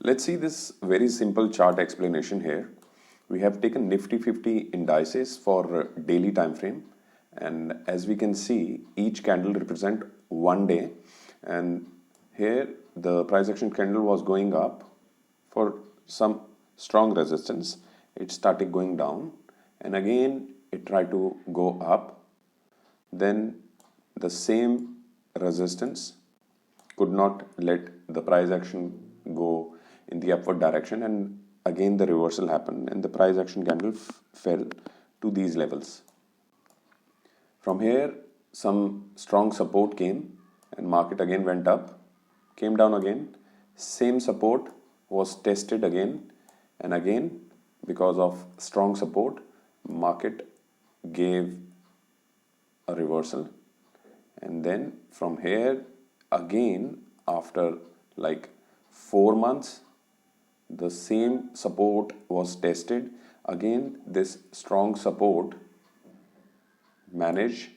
Let's see this very simple chart explanation here. We have taken Nifty 50 indices for daily time frame, and as we can see, each candle represent 1 day, and here the price action candle was going up for some strong resistance. It started going down and again it tried to go up. Then the same resistance could not let the price action go in the upward direction, and again the reversal happened and the price action candle fell to these levels. From here some strong support came and market again went up, came down again, same support was tested again and again. Because of strong support, market gave a reversal, and then from here again after like 4 months the same support was tested again. This strong support managed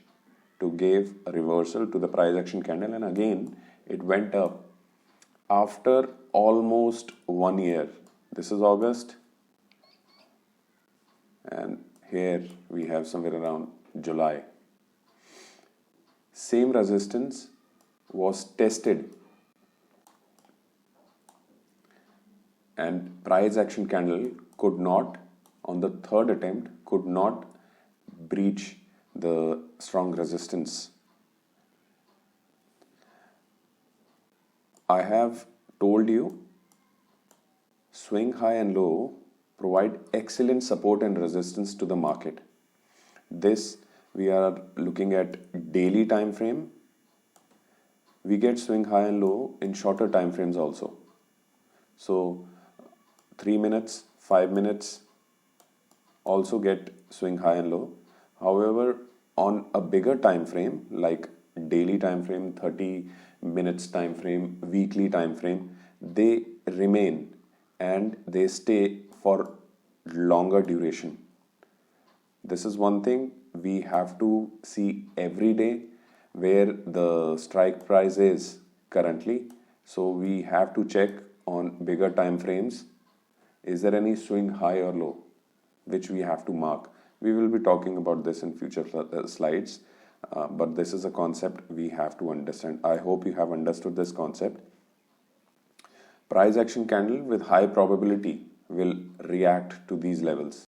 to give a reversal to the price action candle, and again it went up after almost 1 year. This is August, and here we have somewhere around July. Same resistance was tested and price action candle could not, on the third attempt, could not breach the strong resistance. I have told you swing high and low provide excellent support and resistance to the market. This we are looking at daily time frame. We get swing high and low in shorter time frames also. So 3 minutes, 5 minutes also get swing high and low. However, on a bigger time frame like daily time frame, 30 minutes time frame, weekly time frame, they remain and they stay for longer duration. This is one thing we have to see every day where the strike price is currently. So we have to check on bigger time frames. Is there any swing high or low, which we have to mark? We will be talking about this in future slides, but this is a concept we have to understand. I hope you have understood this concept. Price action candle with high probability will react to these levels.